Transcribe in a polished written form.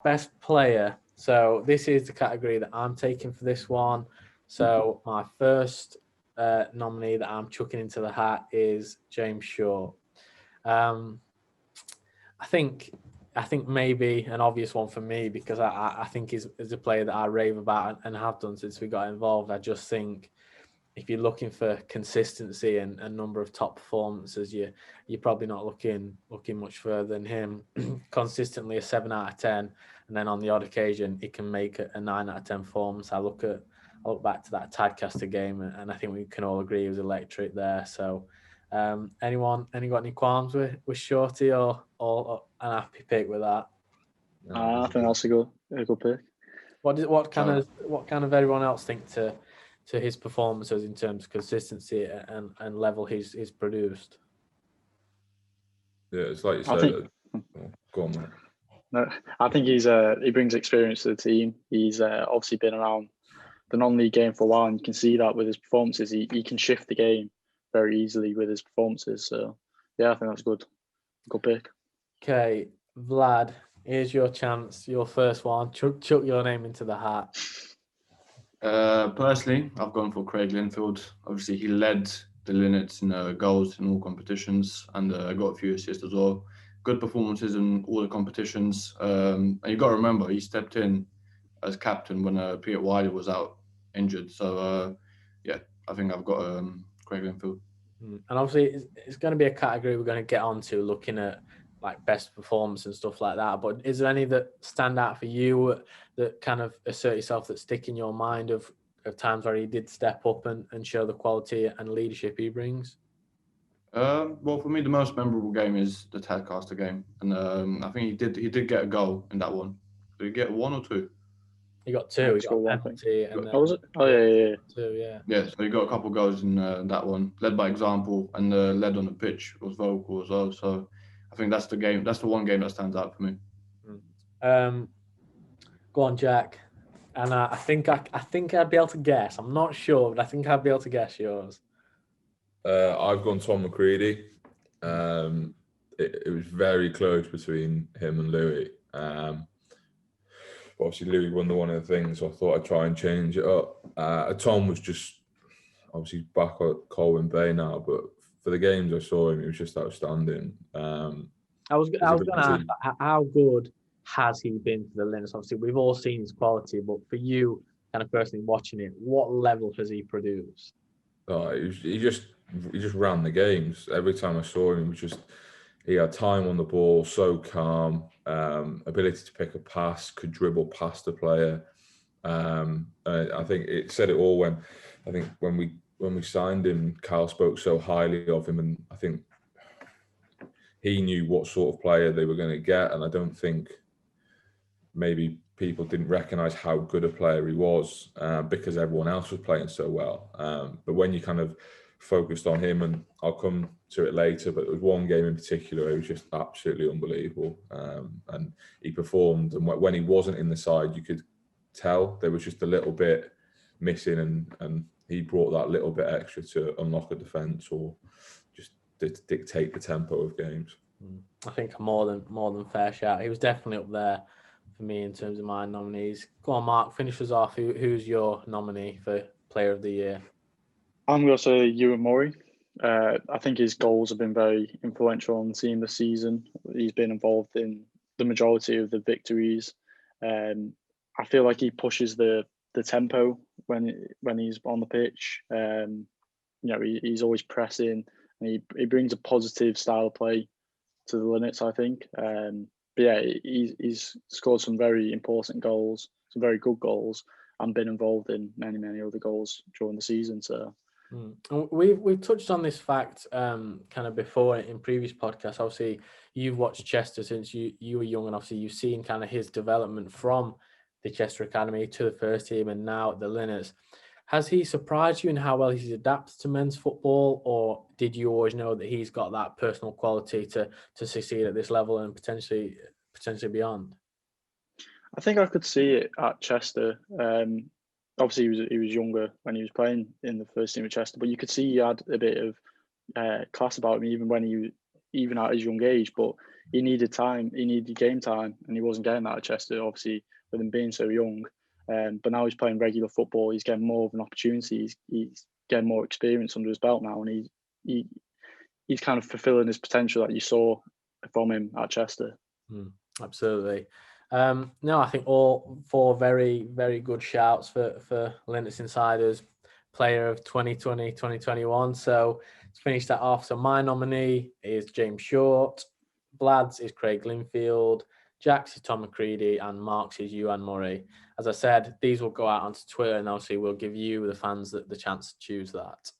Best player. So this is the category that I'm taking for this one. So my first nominee that I'm chucking into the hat is James Shaw. Um, I think maybe an obvious one for me because I think is a player that I rave about and have done since we got involved. I just think if you're looking for consistency and a number of top performances, you're probably not looking much further than him. Consistently a 7 out of 10, and then on the odd occasion he can make a 9 out of 10 performance. I look back to that Tadcaster game, and I think we can all agree he was electric there. So, anyone got any qualms with Shorty or an happy pick with that? I think that's a good pick. What kind of everyone else think to his performances in terms of consistency and level he's produced? Yeah, it's like you said. Go on, mate. No, I think he brings experience to the team. He's obviously been around the non-league game for a while, and you can see that with his performances. He can shift the game very easily with his performances. So yeah, I think that's good pick. Okay, Vlad, here's your chance, your first one. Chuck your name into the hat. Personally, I've gone for Craig Linfield. Obviously, he led the Linnets in goals in all competitions and got a few assists as well. Good performances in all the competitions. And you got to remember, he stepped in as captain when Peter Wiley was out injured. So, yeah, I think I've got Craig Linfield. And obviously, it's going to be a category we're going to get onto, looking at like best performance and stuff like that. But is there any that stand out for you that kind of assert yourself, that stick in your mind of times where he did step up and show the quality and leadership he brings? Well, for me, the most memorable game is the Tadcaster game, and I think he did get a goal in that one. Did he get one or two? He got two. He got a penalty. Was it? Oh yeah. Two, yeah. Yeah, so he got a couple of goals in that one, led by example, and led on the pitch, was vocal as well. So I think that's the game. That's the one game that stands out for me. Go on, Jack. And I think I'd be able to guess. I'm not sure, but I think I'd be able to guess yours. I've gone Tom McCready. It was very close between him and Louis. Obviously, Louis won one of the things, so I thought I'd try and change it up. Tom was just obviously back at Colwyn Bay now, but for the games I saw him, he was just outstanding. I was going to ask, how good has he been for the Linnets? Obviously, we've all seen his quality, but for you, kind of personally watching it, what level has he produced? He just ran the games. Every time I saw him, he had time on the ball, so calm, ability to pick a pass, could dribble past the player. I think it said it all when we signed him, Carl spoke so highly of him, and I think he knew what sort of player they were going to get, and I don't think maybe people didn't recognise how good a player he was because everyone else was playing so well. But when you kind of focused on him, and I'll come to it later, but there was one game in particular, it was just absolutely unbelievable. And he performed, and when he wasn't in the side, you could tell there was just a little bit missing, and he brought that little bit extra to unlock a defence or just dictate the tempo of games. I think more than fair shout. He was definitely up there for me in terms of my nominees. Go on, Mark, finish us off. Who's your nominee for Player of the Year? I'm going to say Ewan Murray. I think his goals have been very influential on the team this season. He's been involved in the majority of the victories. I feel like he pushes the tempo when he's on the pitch. He's always pressing, and he brings a positive style of play to the Linnets, I think. But yeah, he's scored some very important goals, some very good goals, and been involved in many other goals during the season. So we've touched on this fact kind of before in previous podcasts. Obviously, you've watched Chester since you were young, and obviously you've seen kind of his development from the Chester Academy to the first team and now at the Linnets. Has he surprised you in how well he's adapted to men's football, or did you always know that he's got that personal quality to succeed at this level and potentially beyond? I think I could see it at Chester. Obviously, he was younger when he was playing in the first team at Chester, but you could see he had a bit of class about him even at his young age. But he needed time, he needed game time, and he wasn't getting that at Chester, obviously, with him being so young. But now he's playing regular football, he's getting more of an opportunity, he's getting more experience under his belt now, and he's kind of fulfilling his potential that you saw from him at Chester. Absolutely. No, I think all 4 very, very good shouts for Linux Insiders player of 2020, 2021. So to finish that off, so my nominee is James Short, Blad's is Craig Linfield, Jack's is Tom McCready, and Mark's is Ewan Murray. As I said, these will go out onto Twitter, and obviously we'll give you, the fans, the chance to choose that.